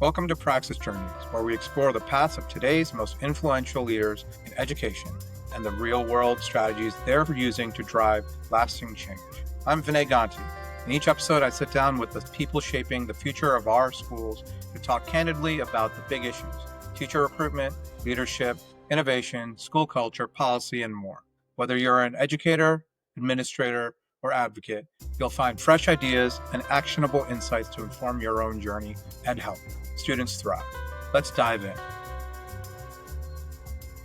Welcome to Praxis Journeys, where we explore the paths of today's most influential leaders in education and the real-world strategies they're using to drive lasting change. I'm Vinay Ganti. In each episode, I sit down with the people shaping the future of our schools to talk candidly about the big issues: teacher recruitment, leadership, innovation, school culture, policy, and more. Whether you're an educator, administrator, or advocate, you'll find fresh ideas and actionable insights to inform your own journey and help students thrive. Let's dive in.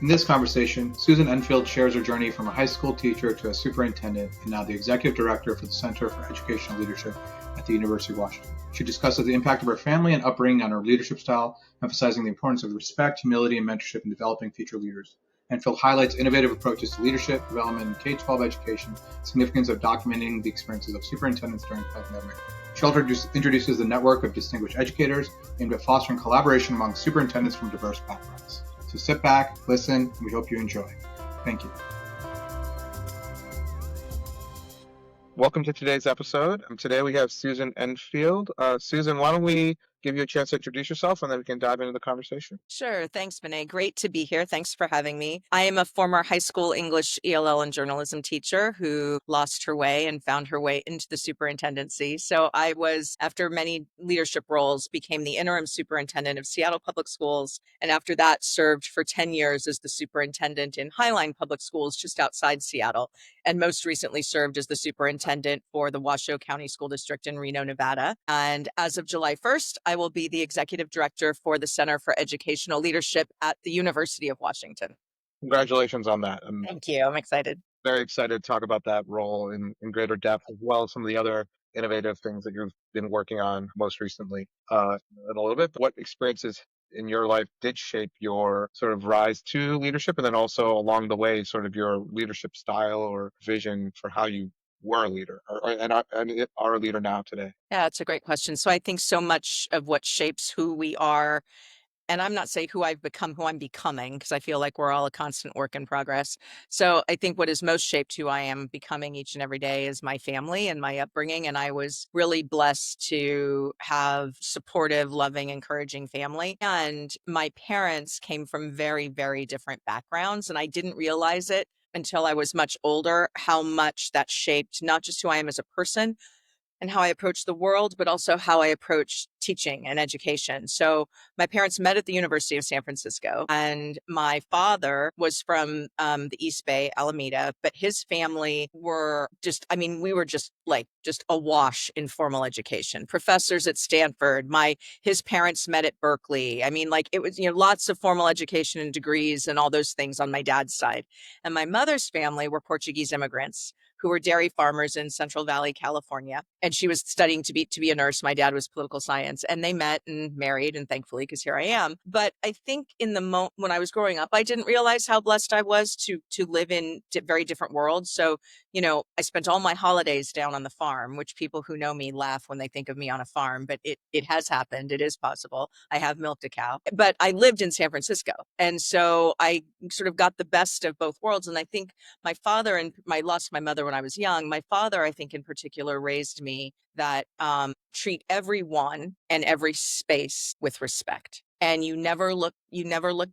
In this conversation, Susan Enfield shares her journey from a high school teacher to a superintendent and now the executive director for the Center for Educational Leadership at the University of Washington. She discusses the impact of her family and upbringing on her leadership style, emphasizing the importance of respect, humility, and mentorship in developing future leaders. Enfield highlights innovative approaches to leadership development in K-12 education, significance of documenting the experiences of superintendents during the pandemic. She also introduces the network of distinguished educators aimed at fostering collaboration among superintendents from diverse backgrounds. So sit back, listen, and we hope you enjoy. Thank you. Welcome to today's episode. Today we have Susan Enfield. Susan, why don't we give you a chance to introduce yourself and then we can dive into the conversation. Sure. Thanks, Vinay. Great to be here. Thanks for having me. I am a former high school English, ELL, and journalism teacher who lost her way and found her way into the superintendency. So I was, after many leadership roles, became the interim superintendent of Seattle Public Schools. And after that, served for 10 years as the superintendent in Highline Public Schools just outside Seattle. And most recently served as the superintendent for the Washoe County School District in Reno, Nevada. And as of July 1st, I will be the executive director for the Center for Educational Leadership at the University of Washington. Congratulations on that. Thank you. I'm excited. Very excited to talk about that role in greater depth, as well as some of the other innovative things that you've been working on most recently in a little bit. What experiences in your life did shape your sort of rise to leadership, and then also along the way, sort of your leadership style or vision for how you were a leader and are a leader now today? Yeah, it's a great question. So I think so much of what shapes who we are, and I'm not saying who I've become, who I'm becoming, because I feel like we're all a constant work in progress. So I think what has most shaped who I am becoming each and every day is my family and my upbringing. And I was really blessed to have supportive, loving, encouraging family. And my parents came from very, very different backgrounds. And I didn't realize it until I was much older, how much that shaped not just who I am as a person, and how I approach the world, but also how I approach teaching and education. So my parents met at the University of San Francisco, and my father was from the East Bay, Alameda, but his family were just, I mean, we were just awash in formal education. Professors at Stanford, his parents met at Berkeley. I mean, like it was, lots of formal education and degrees and all those things on my dad's side. And my mother's family were Portuguese immigrants who were dairy farmers in Central Valley, California. And she was studying to be a nurse. My dad was political science, and they met and married, and thankfully, because here I am. But I think in the moment when I was growing up, I didn't realize how blessed I was to live in very different worlds. So, I spent all my holidays down on the farm, which people who know me laugh when they think of me on a farm, but it has happened. It is possible. I have milked a cow, but I lived in San Francisco. And so I sort of got the best of both worlds. And I think my father, and I lost my mother when I was young. My father, I think in particular, raised me that treat everyone and every space with respect. And you never look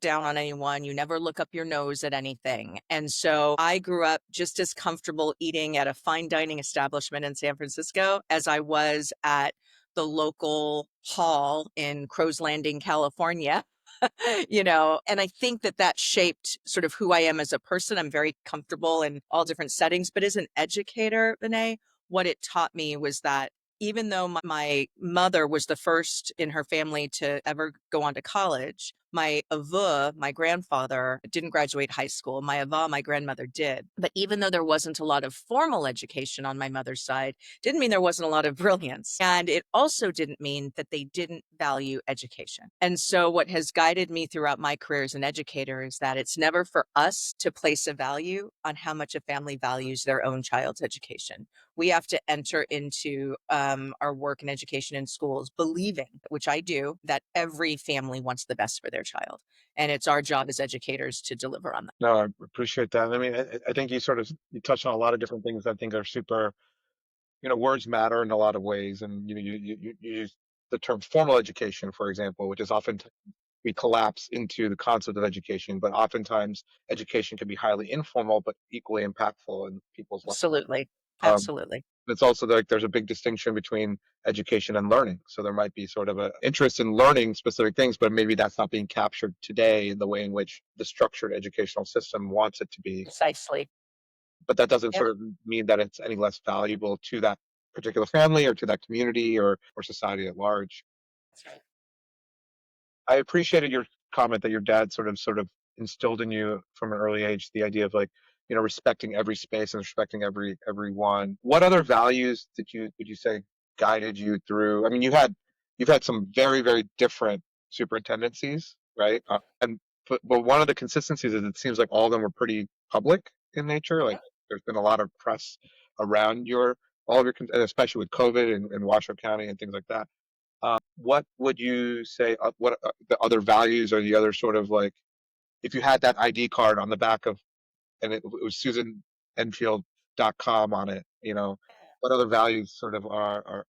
down on anyone. You never look up your nose at anything. And so I grew up just as comfortable eating at a fine dining establishment in San Francisco as I was at the local hall in Crow's Landing, California. And I think that shaped sort of who I am as a person. I'm very comfortable in all different settings, but as an educator, Vinay, what it taught me was that even though my mother was the first in her family to ever go on to college, my aveu, my grandfather, didn't graduate high school. My ava, my grandmother, did. But even though there wasn't a lot of formal education on my mother's side, didn't mean there wasn't a lot of brilliance. And it also didn't mean that they didn't value education. And so what has guided me throughout my career as an educator is that it's never for us to place a value on how much a family values their own child's education. We have to enter into our work in education in schools believing, which I do, that every family wants the best for their child. And it's our job as educators to deliver on that. No, I appreciate that. I mean, I think you touched on a lot of different things I think are super, words matter in a lot of ways. And, you the term formal education, for example, which is often we collapse into the concept of education, but oftentimes education can be highly informal but equally impactful in people's lives. Absolutely. Um, Absolutely. it's also like there's a big distinction between education and learning. So there might be sort of an interest in learning specific things, but maybe that's not being captured today in the way in which the structured educational system wants it to be. Precisely. But that doesn't Yep. sort of mean that it's any less valuable to that particular family or to that community or society at large. That's right. I appreciated your comment that your dad sort of instilled in you from an early age the idea of like, respecting every space and respecting everyone. What other values would you say guided you through? I mean, you've had some very, very different superintendencies, right? And but one of the consistencies is it seems like all of them were pretty public in nature. Like Yep. there's been a lot of press around all of your, and especially with COVID and Washoe County and things like that. What would you say? What the other values or the other sort of like, if you had that ID card on the back of, and it was SusanEnfield.com on it, what other values sort of are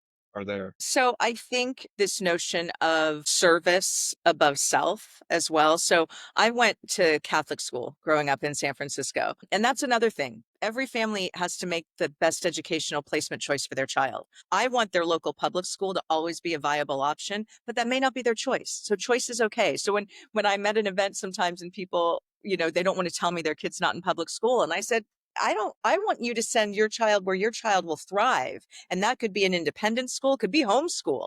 there? So I think this notion of service above self as well. So I went to Catholic school growing up in San Francisco. And that's another thing. Every family has to make the best educational placement choice for their child. I want their local public school to always be a viable option, but that may not be their choice. So choice is okay. So when I'm at an event sometimes and people, they don't want to tell me their kid's not in public school. And I said, I want you to send your child where your child will thrive. And that could be an independent school, could be homeschool.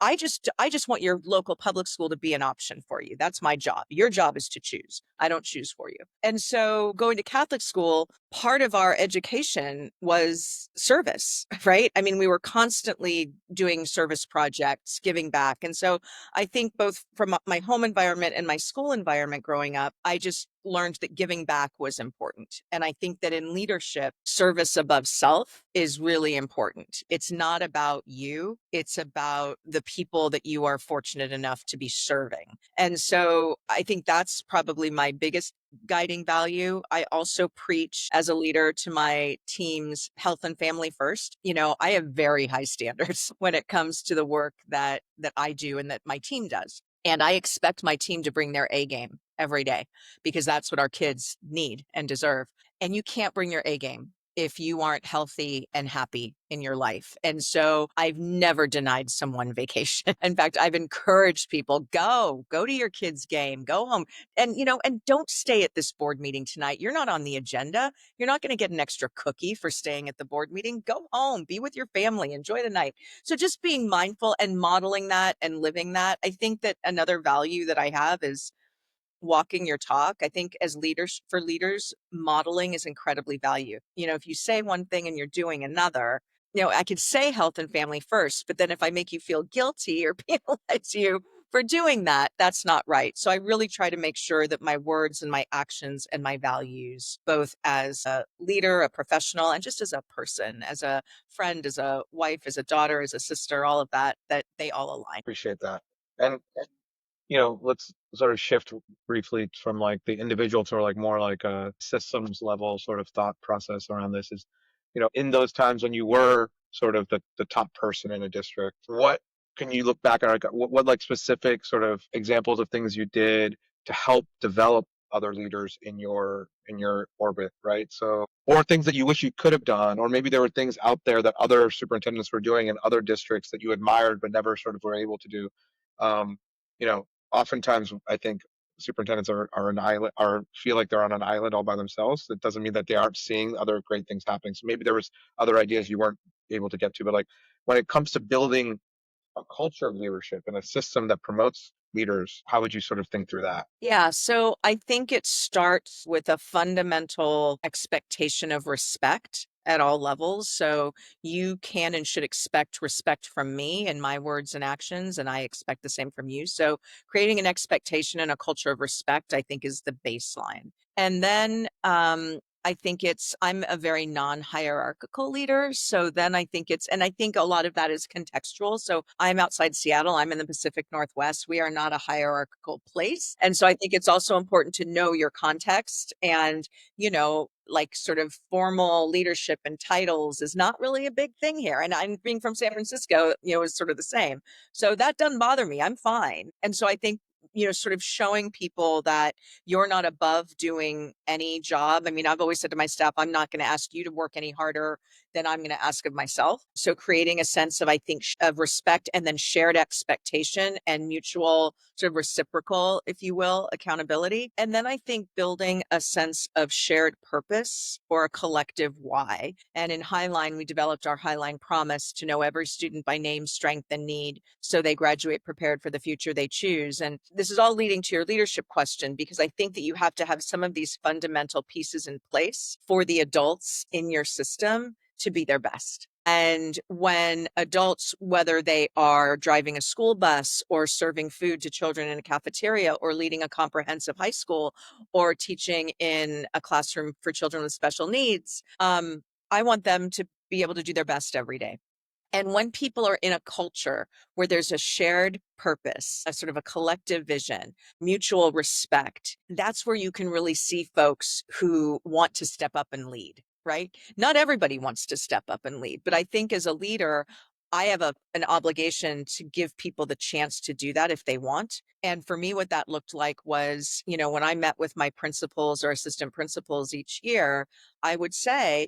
I just want your local public school to be an option for you. That's my job. Your job is to choose. I don't choose for you. And so going to Catholic school, part of our education was service, right? I mean, we were constantly doing service projects, giving back. And so I think both from my home environment and my school environment growing up, I just learned that giving back was important. And I think that in leadership, service above self is really important. It's not about you, it's about the people that you are fortunate enough to be serving. And so I think that's probably my biggest guiding value. I also preach as a leader to my team's health and family first. I have very high standards when it comes to the work that I do and that my team does. And I expect my team to bring their A game every day because that's what our kids need and deserve. And you can't bring your A game if you aren't healthy and happy in your life. And so I've never denied someone vacation. In fact, I've encouraged people, go to your kids' game, go home. And don't stay at this board meeting tonight. You're not on the agenda. You're not going to get an extra cookie for staying at the board meeting. Go home, be with your family, enjoy the night. So just being mindful and modeling that and living that. I think that another value that I have is walking your talk. I think as leaders, for leaders, modeling is incredibly valued. If you say one thing and you're doing another, I could say health and family first, but then if I make you feel guilty or penalize you for doing that, that's not right. So I really try to make sure that my words and my actions and my values, both as a leader, a professional, and just as a person, as a friend, as a wife, as a daughter, as a sister, all of that, that they all align. Appreciate that. And let's sort of shift briefly from like the individual to like more like a systems level sort of thought process around this is, in those times when you were sort of the top person in a district, what can you look back at, like, what like specific sort of examples of things you did to help develop other leaders in your orbit, right? So, or things that you wish you could have done, or maybe there were things out there that other superintendents were doing in other districts that you admired but never sort of were able to do. Um, you know, Oftentimes I think superintendents are an island, or feel like they're on an island all by themselves. That doesn't mean that they aren't seeing other great things happening. So maybe there was other ideas you weren't able to get to, but like when it comes to building a culture of leadership and a system that promotes leaders, how would you sort of think through that? Yeah, so I think it starts with a fundamental expectation of respect at all levels. So you can and should expect respect from me and my words and actions, and I expect the same from you. So creating an expectation and a culture of respect, I think, is the baseline. And then I think I'm a very non-hierarchical leader. So then I think and I think a lot of that is contextual. So I'm outside Seattle. I'm in the Pacific Northwest. We are not a hierarchical place. And so I think it's also important to know your context and, like sort of formal leadership and titles is not really a big thing here. And I'm being from San Francisco, is sort of the same. So that doesn't bother me. I'm fine. And so I think, sort of showing people that you're not above doing any job. I mean, I've always said to my staff, I'm not going to ask you to work any harder than I'm going to ask of myself. So creating a sense of, I think, of respect and then shared expectation and mutual sort of reciprocal, if you will, accountability. And then I think building a sense of shared purpose or a collective why. And in Highline, we developed our Highline promise to know every student by name, strength, and need so they graduate prepared for the future they choose. And this is all leading to your leadership question, because I think that you have to have some of these fundamental pieces in place for the adults in your system to be their best. And when adults, whether they are driving a school bus or serving food to children in a cafeteria or leading a comprehensive high school or teaching in a classroom for children with special needs, I want them to be able to do their best every day. And when people are in a culture where there's a shared purpose, a sort of a collective vision, mutual respect, that's where you can really see folks who want to step up and lead, right? Not everybody wants to step up and lead, but I think as a leader, I have an obligation to give people the chance to do that if they want. And for me, what that looked like was, when I met with my principals or assistant principals each year, I would say,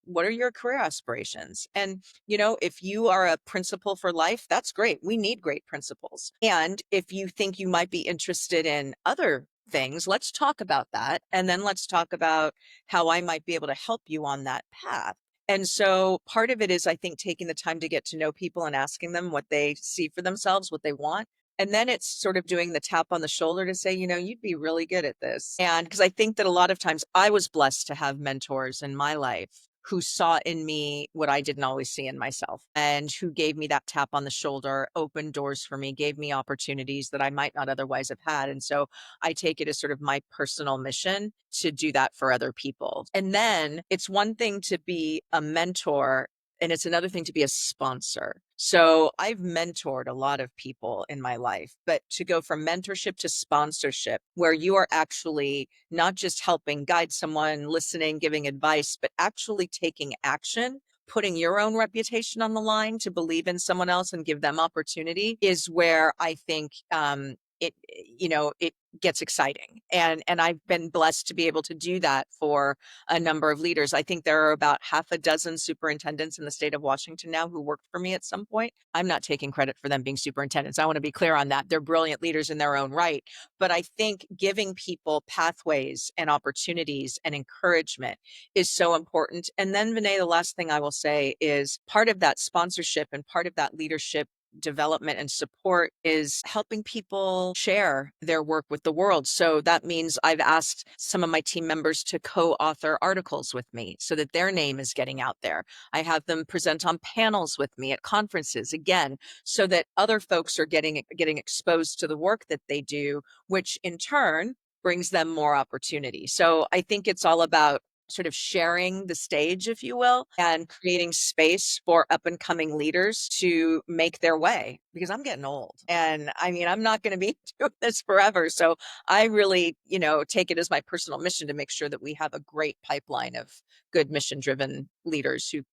what are your career aspirations? And if you are a principal for life, that's great. We need great principals. And if you think you might be interested in other things, let's talk about that. And then let's talk about how I might be able to help you on that path. And so part of it is, I think, taking the time to get to know people and asking them what they see for themselves, what they want. And then it's sort of doing the tap on the shoulder to say, you'd be really good at this. And because I think that a lot of times I was blessed to have mentors in my life who saw in me what I didn't always see in myself and who gave me that tap on the shoulder, opened doors for me, gave me opportunities that I might not otherwise have had. And so I take it as sort of my personal mission to do that for other people. And then it's one thing to be a mentor and it's another thing to be a sponsor. So I've mentored a lot of people in my life, but to go from mentorship to sponsorship, where you are actually not just helping guide someone, listening, giving advice, but actually taking action, putting your own reputation on the line to believe in someone else and give them opportunity, is where I think it gets exciting. And I've been blessed to be able to do that for a number of leaders. I think there are about half a dozen superintendents in the state of Washington now who worked for me at some point. I'm not taking credit for them being superintendents. I want to be clear on that. They're brilliant leaders in their own right. But I think giving people pathways and opportunities and encouragement is so important. And then, Vinay, the last thing I will say is part of that sponsorship and part of that leadership development and support is helping people share their work with the world. So that means I've asked some of my team members to co-author articles with me so that their name is getting out there. I have them present on panels with me at conferences, again, so that other folks are getting exposed to the work that they do, which in turn brings them more opportunity. So I think it's all about sort of sharing the stage, if you will, and creating space for up and coming leaders to make their way, because I'm getting old. And I mean, I'm not going to be doing this forever. So I really, take it as my personal mission to make sure that we have a great pipeline of good mission driven leaders who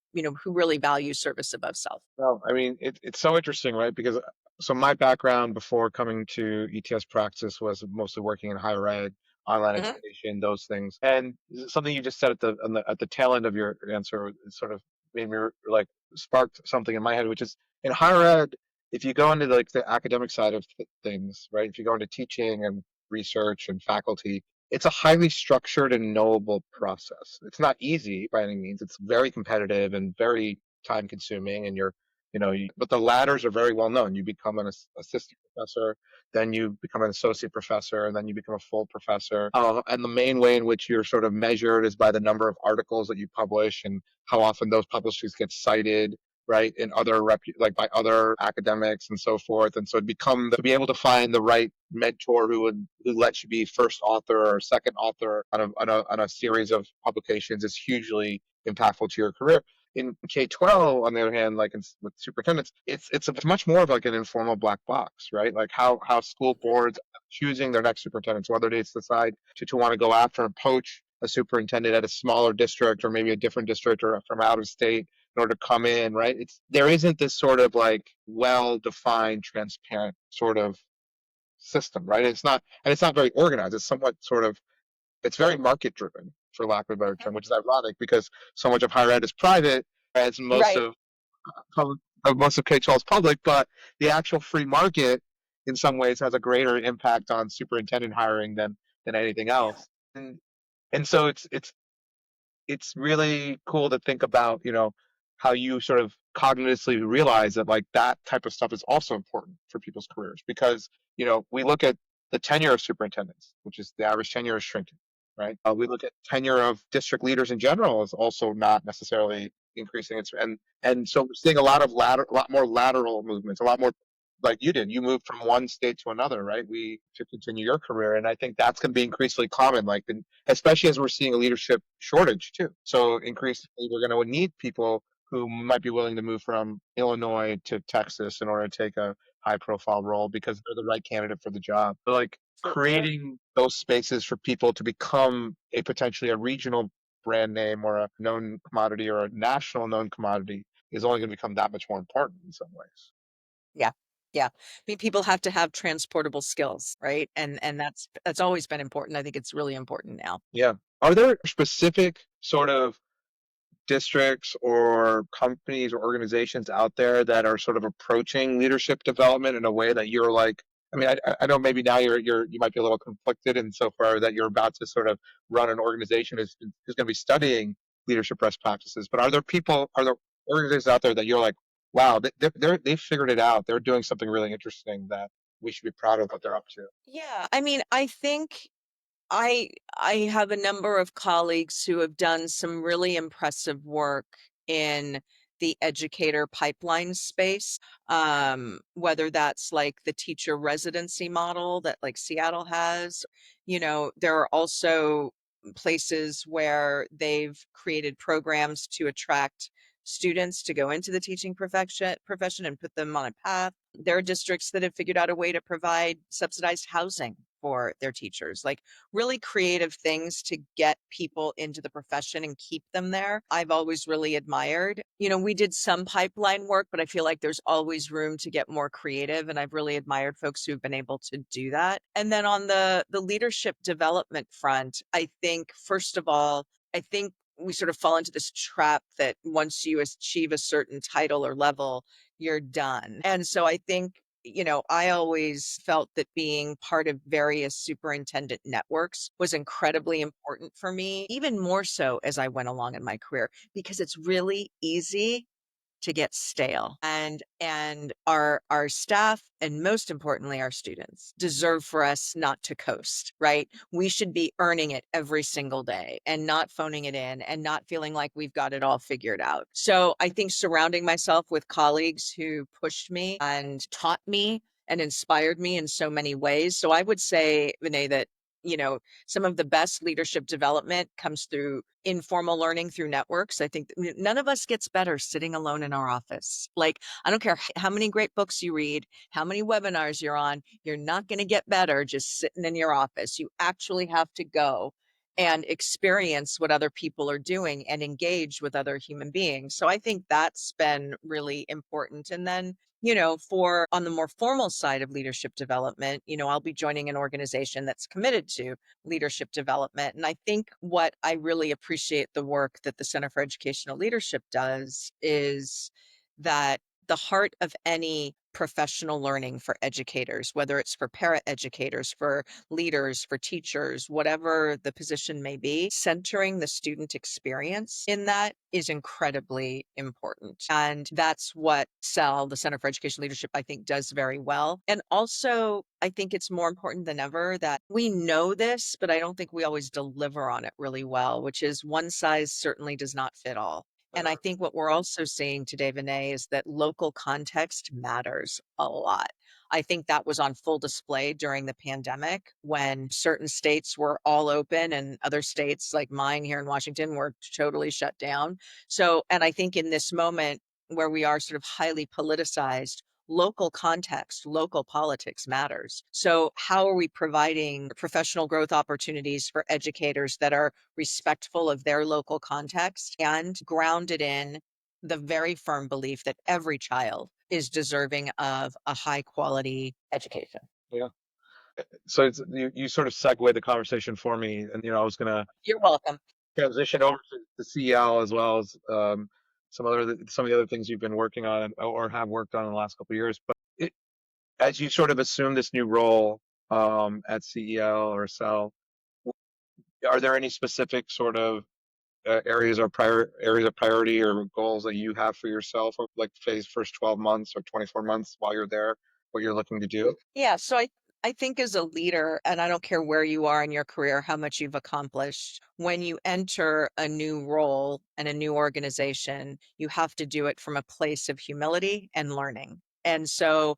really value service above self. No, I mean, it's so interesting, right? Because so my background before coming to ETS practice was mostly working in higher ed, online Mhm. education, those things. And something you just said at the tail end of your answer sort of made me like sparked something in my head, which is in higher ed, if you go into like the academic side of things, right? If you go into teaching and research and faculty, it's a highly structured and knowable process. It's not easy by any means. It's very competitive and very time consuming, and but the ladders are very well known. You become an assistant professor, then you become an associate professor, and then you become a full professor. And the main way in which you're sort of measured is by the number of articles that you publish and how often those publications get cited, right, in other like by other academics and so forth. And so it become to be able to find the right mentor who lets you be first author or second author on a series of publications is hugely impactful to your career. In K-12, on the other hand, like with superintendents, it's much more of like an informal black box, right? Like how school boards choosing their next superintendents, whether they decide to want to go after and poach a superintendent at a smaller district or maybe a different district or from out of state in order to come in, right? There isn't this sort of like well-defined, transparent sort of system, right? It's not very organized. It's somewhat sort of it's very market driven, for lack of a better Mhm. term, which is ironic because so much of higher ed is private, as Right. most of K-12 is public, but the actual free market in some ways has a greater impact on superintendent hiring than anything Yeah. else. And and so it's really cool to think about, how you sort of cognitively realize that like that type of stuff is also important for people's careers because, we look at the tenure of superintendents, which is the average tenure is shrinking, right? We look at tenure of district leaders in general is also not necessarily increasing. And so we're seeing a lot more lateral movements, a lot more like you did. You moved from one state to another, right? To continue your career, and I think that's going to be increasingly common. Like, especially as we're seeing a leadership shortage too. So increasingly, we're going to need people who might be willing to move from Illinois to Texas in order to take a high profile role because they're the right candidate for the job. But like For sure. creating those spaces for people to become a potentially a regional brand name or a known commodity or a national known commodity is only going to become that much more important in some ways. Yeah. Yeah. I mean, people have to have transportable skills, right? And that's always been important. I think it's really important now. Yeah. Are there specific sort of districts or companies or organizations out there that are sort of approaching leadership development in a way that you're like, I mean, I know maybe now you might be a little conflicted insofar that you're about to sort of run an organization who's going to be studying leadership best practices. But are there organizations out there that you're like, wow, they've figured it out. They're doing something really interesting that we should be proud of what they're up to. Yeah. I mean, I think I I have a number of colleagues who have done some really impressive work in the educator pipeline space. Whether that's like the teacher residency model that like Seattle has, there are also places where they've created programs to attract students to go into the teaching profession and put them on a path. There are districts that have figured out a way to provide subsidized housing for their teachers. Like really creative things to get people into the profession and keep them there. I've always really admired. We did some pipeline work, but I feel like there's always room to get more creative. And I've really admired folks who've been able to do that. And then on the leadership development front, I think, first of all, I think we sort of fall into this trap that once you achieve a certain title or level, you're done. And so I think I always felt that being part of various superintendent networks was incredibly important for me, even more so as I went along in my career, because it's really easy to get stale. And our staff and most importantly our students deserve for us not to coast, right? We should be earning it every single day and not phoning it in and not feeling like we've got it all figured out. So I think surrounding myself with colleagues who pushed me and taught me and inspired me in so many ways. So I would say, Vinay, that you know some of the best leadership development comes through informal learning through networks. I think none of us gets better sitting alone in our office. Like, I don't care how many great books you read, how many webinars you're on, you're not going to get better just sitting in your office. You actually have to go and experience what other people are doing and engage with other human beings. So I think that's been really important. And then, for on the more formal side of leadership development, I'll be joining an organization that's committed to leadership development. And I think what I really appreciate the work that the Center for Educational Leadership does is that the heart of any professional learning for educators, whether it's for para educators, for leaders, for teachers, whatever the position may be, centering the student experience in that is incredibly important. And that's what CEL, the Center for Education Leadership, I think does very well. And also, I think it's more important than ever that we know this, but I don't think we always deliver on it really well, which is one size certainly does not fit all. And I think what we're also seeing today, Vinay, is that local context matters a lot. I think that was on full display during the pandemic when certain states were all open and other states like mine here in Washington were totally shut down. So, and I think in this moment where we are sort of highly politicized, local context, local politics matters. So, how are we providing professional growth opportunities for educators that are respectful of their local context and grounded in the very firm belief that every child is deserving of a high quality education? Yeah. So you sort of segued the conversation for me, and I was gonna You're welcome. transition over to CL as well as some of the other things you've been working on or have worked on in the last couple of years. But as you sort of assume this new role at CEL or CEL, are there any specific sort of areas of priority or goals that you have for yourself, or like phase first 12 months or 24 months while you're there, what you're looking to do? Yeah, so I think as a leader, and I don't care where you are in your career, how much you've accomplished, when you enter a new role and a new organization, you have to do it from a place of humility and learning. And so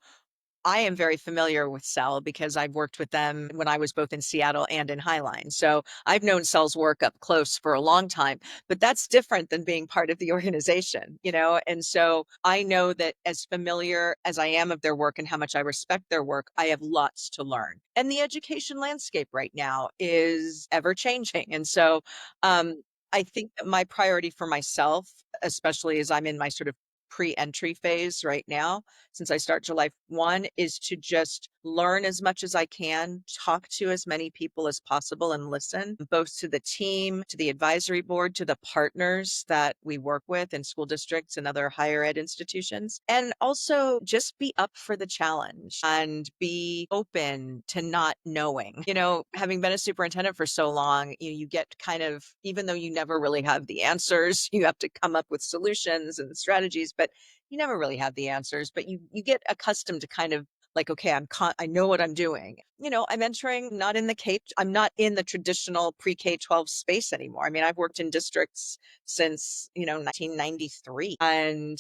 I am very familiar with Cell because I've worked with them when I was both in Seattle and in Highline. So I've known Cell's work up close for a long time, but that's different than being part of the organization, you know? And so I know that as familiar as I am of their work and how much I respect their work, I have lots to learn. And the education landscape right now is ever changing. And so I think that my priority for myself, especially as I'm in my sort of pre-entry phase right now, since I start July 1, is to just learn as much as I can, talk to as many people as possible and listen, both to the team, to the advisory board, to the partners that we work with in school districts and other higher ed institutions. And also just be up for the challenge and be open to not knowing. You know, having been a superintendent for so long, you get kind of, even though you never really have the answers, you have to come up with solutions and strategies, but you never really have the answers, but you get accustomed to kind of like, okay, I know what I'm doing. You know, I'm entering not in the K, I'm not in the traditional pre-K 12 space anymore. I mean, I've worked in districts since, 1993, and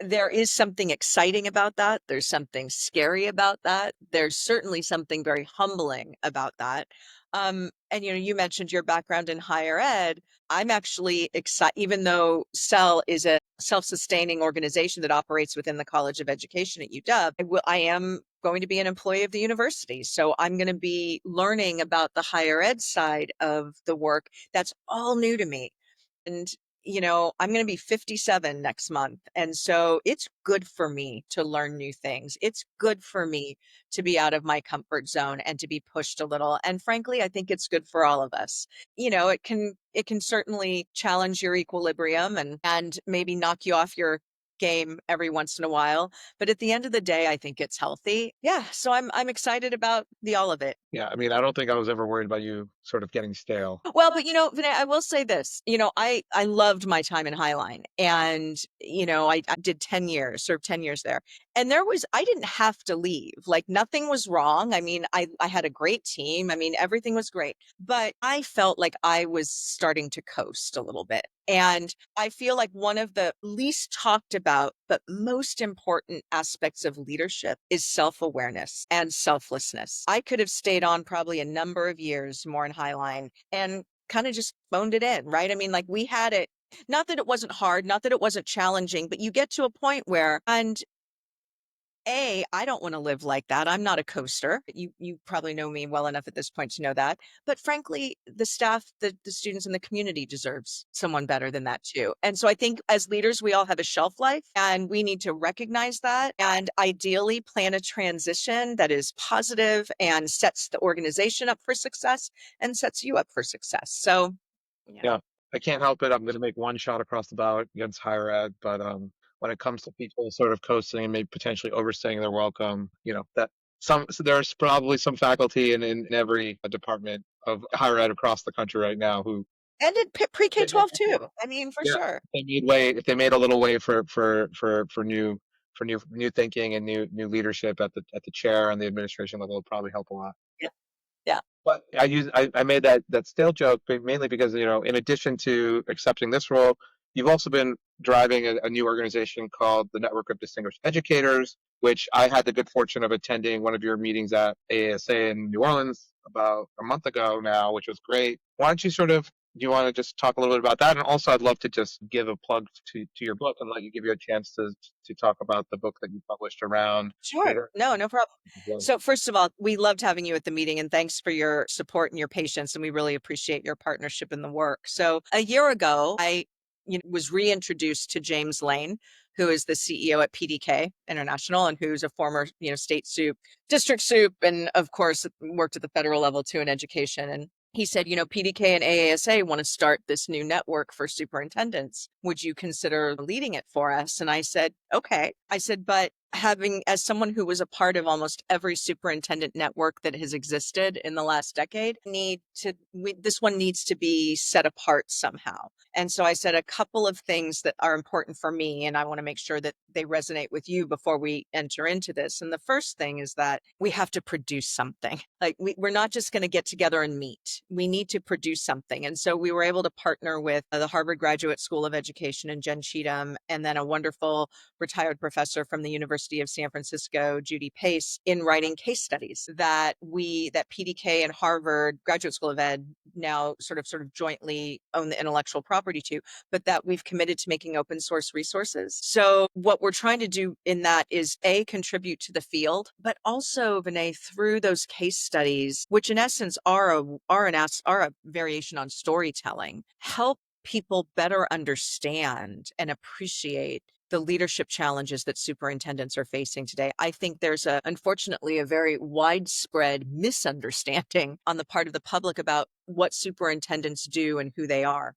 there is something exciting about that. There's something scary about that. There's certainly something very humbling about that. And you mentioned your background in higher ed. I'm actually excited, even though CEL is a self-sustaining organization that operates within the College of Education at UW. I am going to be an employee of the university. So I'm going to be learning about the higher ed side of the work. That's all new to me. And, I'm going to be 57 next month. And so it's good for me to learn new things. It's good for me to be out of my comfort zone and to be pushed a little. And frankly, I think it's good for all of us. It can certainly challenge your equilibrium and maybe knock you off your game every once in a while. But at the end of the day, I think it's healthy. Yeah. So I'm excited about the all of it. Yeah, I mean, I don't think I was ever worried about you sort of getting stale. Well, but Vinay, I will say this. I loved my time in Highline, and I did 10 years, served 10 years there. And I didn't have to leave. Like nothing was wrong. I mean, I had a great team. I mean, everything was great. But I felt like I was starting to coast a little bit. And I feel like one of the least talked about, but most important aspects of leadership is self-awareness and selflessness. I could have stayed on probably a number of years more in Highline and kind of just phoned it in, right? I mean, like we had it, not that it wasn't hard, not that it wasn't challenging, but you get to a point where, and I don't want to live like that. I'm not a coaster. You probably know me well enough at this point to know that. But frankly, the staff, the students in the community deserves someone better than that too. And so I think as leaders, we all have a shelf life and we need to recognize that and ideally plan a transition that is positive and sets the organization up for success and sets you up for success. So, you Yeah, know, I can't help it. I'm going to make one shot across the bow against higher ed, but when it comes to people sort of coasting and maybe potentially overstaying their welcome, that so there's probably some faculty in every department of higher ed across the country right now who, and in pre-K 12 too. I mean, for yeah, sure. if they made a little way for new thinking and new leadership at the chair and the administration level, it'll probably help a lot. Yeah. But I made that stale joke mainly because, in addition to accepting this role, you've also been driving a new organization called the Network of Distinguished Educators, which I had the good fortune of attending one of your meetings at AASA in New Orleans about a month ago now, which was great. Why don't you do you want to just talk a little bit about that? And also, I'd love to just give a plug to your book and let you give you a chance to talk about the book that you published around Sure. later. No, no problem. So first of all, we loved having you at the meeting and thanks for your support and your patience. And we really appreciate your partnership in the work. So a year ago, I was reintroduced to James Lane, who is the CEO at PDK International and who's a former, state soup, district soup, and of course worked at the federal level too in education. And he said, PDK and AASA want to start this new network for superintendents. Would you consider leading it for us? And I said, okay. I said, but having, as someone who was a part of almost every superintendent network that has existed in the last decade, this one needs to be set apart somehow. And so I said a couple of things that are important for me, and I want to make sure that they resonate with you before we enter into this. And the first thing is that we have to produce something. Like we're not just going to get together and meet. We need to produce something. And so we were able to partner with the Harvard Graduate School of Education and Jen Cheatham, and then a wonderful retired professor from the University of San Francisco, Judy Pace, in writing case studies that PDK and Harvard Graduate School of Ed now sort of jointly own the intellectual property to, but that we've committed to making open source resources. So what we're trying to do in that is contribute to the field, but also, Vinay, through those case studies, which in essence are a variation on storytelling, help people better understand and appreciate the leadership challenges that superintendents are facing today. I think there's unfortunately a very widespread misunderstanding on the part of the public about what superintendents do and who they are.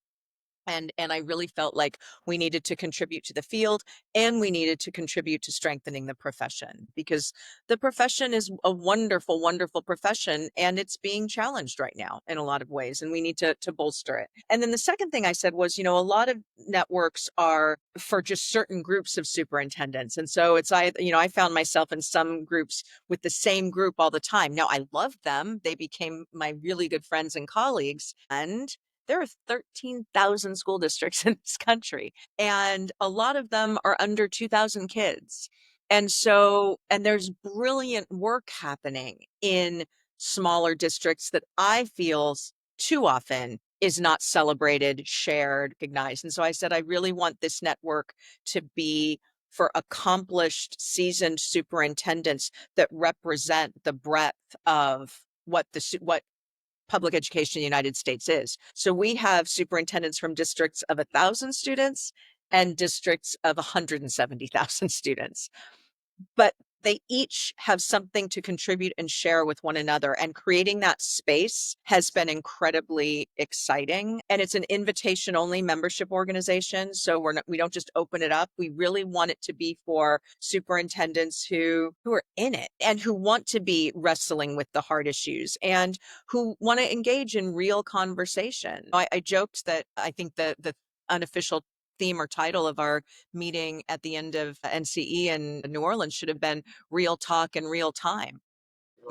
And I really felt like we needed to contribute to the field and we needed to contribute to strengthening the profession, because the profession is a wonderful, wonderful profession and it's being challenged right now in a lot of ways, and we need to bolster it. And then the second thing I said was, a lot of networks are for just certain groups of superintendents. And so I found myself in some groups with the same group all the time. Now I loved them. They became my really good friends and colleagues. And there are 13,000 school districts in this country, and a lot of them are under 2,000 kids. And there's brilliant work happening in smaller districts that I feel too often is not celebrated, shared, recognized. And so I said, I really want this network to be for accomplished, seasoned superintendents that represent the breadth of what public education in the United States is. So we have superintendents from districts of 1,000 students and districts of 170,000 students, but they each have something to contribute and share with one another. And creating that space has been incredibly exciting. And it's an invitation only membership organization. So we don't just open it up. We really want it to be for superintendents who are in it and who want to be wrestling with the hard issues and who want to engage in real conversation. I joked that I think the unofficial theme or title of our meeting at the end of NCE in New Orleans should have been Real Talk in Real Time,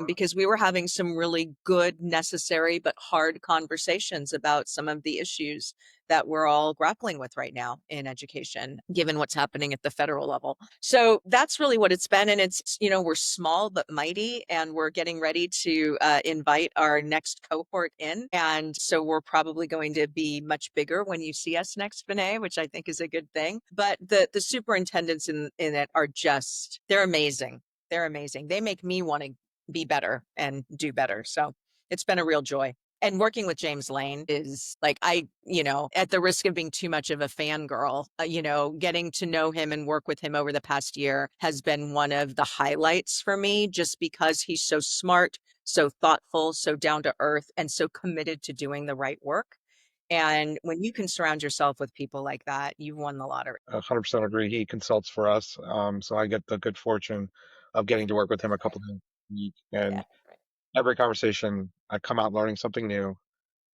because we were having some really good, necessary, but hard conversations about some of the issues that we're all grappling with right now in education, given what's happening at the federal level. So that's really what it's been. And it's, we're small but mighty, and we're getting ready to invite our next cohort in. And so we're probably going to be much bigger when you see us next, Vinay, which I think is a good thing. But the superintendents in it are they're amazing. They're amazing. They make me want to be better and do better. So it's been a real joy. And working with James Lane is like, at the risk of being too much of a fangirl, getting to know him and work with him over the past year has been one of the highlights for me, just because he's so smart, so thoughtful, so down to earth, and so committed to doing the right work. And when you can surround yourself with people like that, you've won the lottery. 100% agree. He consults for us, so I get the good fortune of getting to work with him a couple times a week. Yeah. And every conversation, I come out learning something new,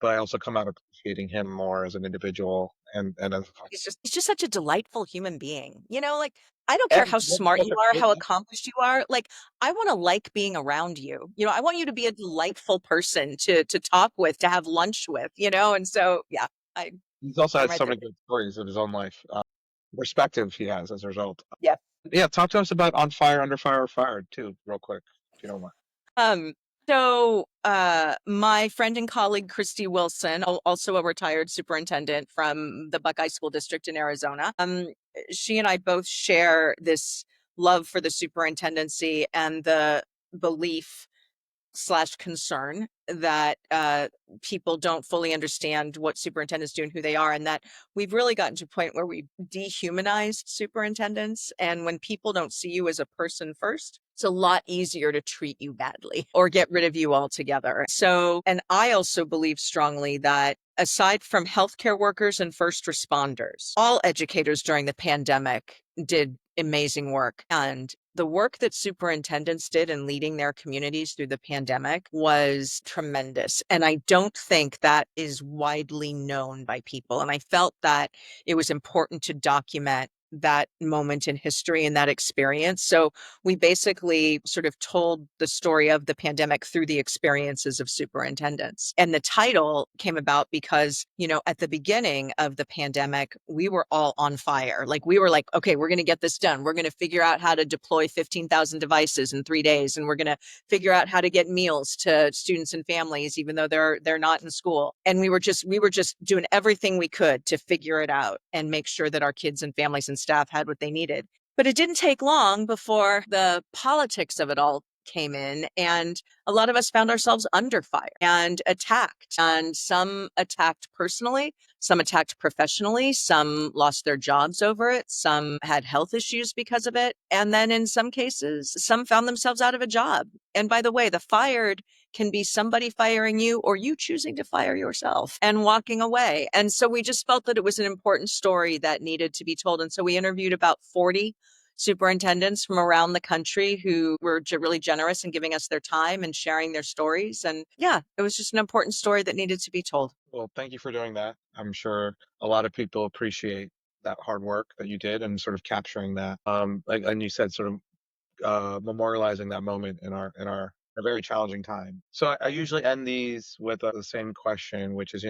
but I also come out appreciating him more as an individual and as a consequence. He's just such a delightful human being. Like I don't care And how smart you are, what how accomplished you are. Like I want to like being around you. I want you to be a delightful person to talk with, to have lunch with, and so yeah, I he's also I'm has right so there. many good stories of his own life, perspective he has as a result. Yeah. Yeah, talk to us about On Fire, Under Fire, or Fired too, real quick, if you don't mind. Um, my friend and colleague, Christy Wilson, also a retired superintendent from the Buckeye School District in Arizona. She and I both share this love for the superintendency and the belief slash concern that people don't fully understand what superintendents do and who they are, and that we've really gotten to a point where we dehumanized superintendents. And when people don't see you as a person first, it's a lot easier to treat you badly or get rid of you altogether. So, and I also believe strongly that aside from healthcare workers and first responders, all educators during the pandemic did amazing work. And the work that superintendents did in leading their communities through the pandemic was tremendous. And I don't think that is widely known by people. And I felt that it was important to document that moment in history and that experience. So we basically sort of told the story of the pandemic through the experiences of superintendents. And the title came about because, at the beginning of the pandemic, we were all on fire. Like we were like, okay, we're going to get this done. We're going to figure out how to deploy 15,000 devices in 3 days. And we're going to figure out how to get meals to students and families, even though they're not in school. And we were just doing everything we could to figure it out and make sure that our kids and families and staff had what they needed. But it didn't take long before the politics of it all came in, and a lot of us found ourselves under fire and attacked. And some attacked personally, some attacked professionally, some lost their jobs over it, some had health issues because of it. And then in some cases, some found themselves out of a job. And by the way, the fired can be somebody firing you or you choosing to fire yourself and walking away. And so we just felt that it was an important story that needed to be told. And so we interviewed about 40 superintendents from around the country who were really generous in giving us their time and sharing their stories. And yeah, it was just an important story that needed to be told. Well, thank you for doing that. I'm sure a lot of people appreciate that hard work that you did and sort of capturing that. Like and you said, sort of memorializing that moment in our a very challenging time. So I usually end these with the same question, which is,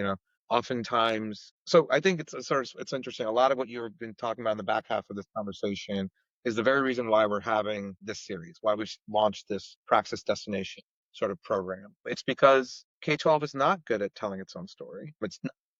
oftentimes. So I think it's a sort of it's interesting. A lot of what you've been talking about in the back half of this conversation is the very reason why we're having this series, why we launched this Praxis Destination sort of program. It's because K-12 is not good at telling its own story.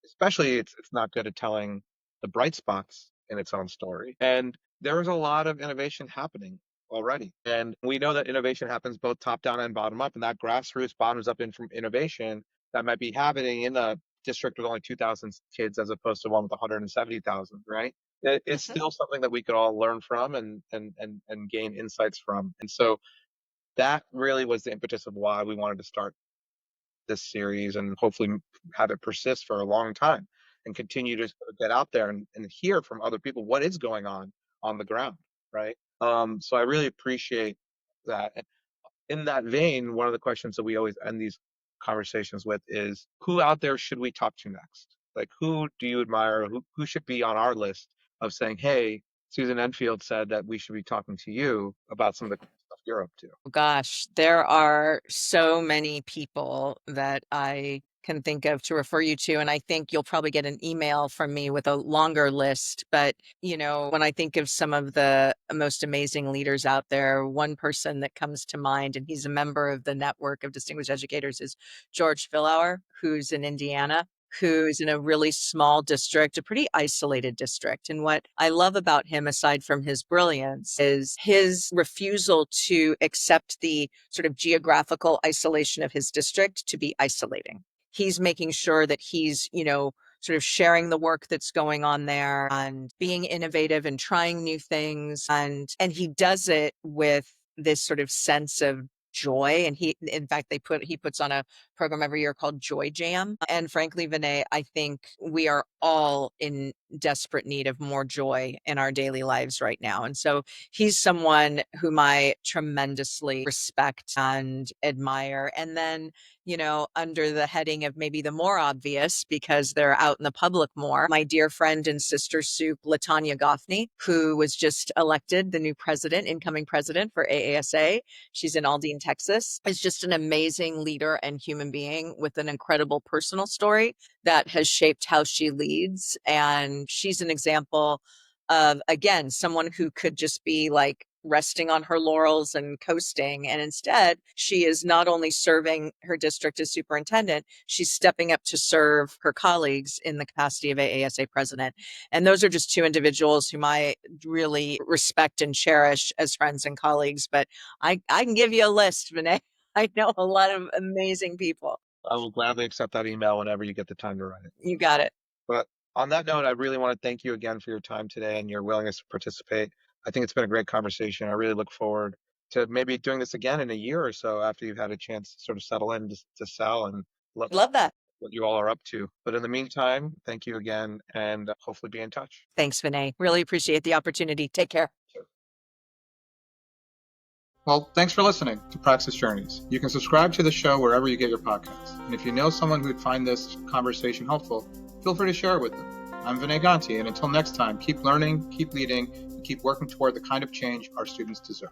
Especially it's not good at telling the bright spots in its own story. And there is a lot of innovation happening already. And we know that innovation happens both top down and bottom up. And that grassroots bottoms up from innovation that might be happening in a district with only 2,000 kids as opposed to one with 170,000, right? It's Mhm. still something that we could all learn from and gain insights from. And so that really was the impetus of why we wanted to start this series and hopefully have it persist for a long time and continue to sort of get out there and hear from other people what is going on the ground, right? So I really appreciate that. And in that vein, one of the questions that we always end these conversations with is who out there should we talk to next? Like who do you admire? Who should be on our list of saying, hey, Susan Enfield said that we should be talking to you about some of the stuff you're up to. Gosh, there are so many people that I can think of to refer you to. And I think you'll probably get an email from me with a longer list. But, when I think of some of the most amazing leaders out there, one person that comes to mind, and he's a member of the network of distinguished educators, is George Philauer, who's in Indiana, who's in a really small district, a pretty isolated district. And what I love about him, aside from his brilliance, is his refusal to accept the sort of geographical isolation of his district to be isolating. He's making sure that he's, sort of sharing the work that's going on there and being innovative and trying new things. And he does it with this sort of sense of joy. And in fact, he puts on a program every year called Joy Jam. And frankly, Vinay, I think we are all in desperate need of more joy in our daily lives right now. And so he's someone whom I tremendously respect and admire. And then, under the heading of maybe the more obvious, because they're out in the public more, my dear friend and sister soup, Latanya Goffney, who was just elected the new incoming president for AASA. She's in Aldine, Texas, is just an amazing leader and human being with an incredible personal story that has shaped how she leads. And she's an example of, again, someone who could just be like resting on her laurels and coasting. And instead, she is not only serving her district as superintendent, she's stepping up to serve her colleagues in the capacity of AASA president. And those are just two individuals whom I really respect and cherish as friends and colleagues. But I can give you a list, Vinay. I know a lot of amazing people. I will gladly accept that email whenever you get the time to write it. You got it. But on that note, I really want to thank you again for your time today and your willingness to participate. I think it's been a great conversation. I really look forward to maybe doing this again in a year or so after you've had a chance to sort of settle in to sell and look Love that. what you all are up to. But in the meantime, thank you again and hopefully be in touch. Thanks, Vinay. Really appreciate the opportunity. Take care. Well, thanks for listening to Praxis Journeys. You can subscribe to the show wherever you get your podcasts. And if you know someone who would find this conversation helpful, feel free to share it with them. I'm Vinay Ganti, and until next time, keep learning, keep leading, and keep working toward the kind of change our students deserve.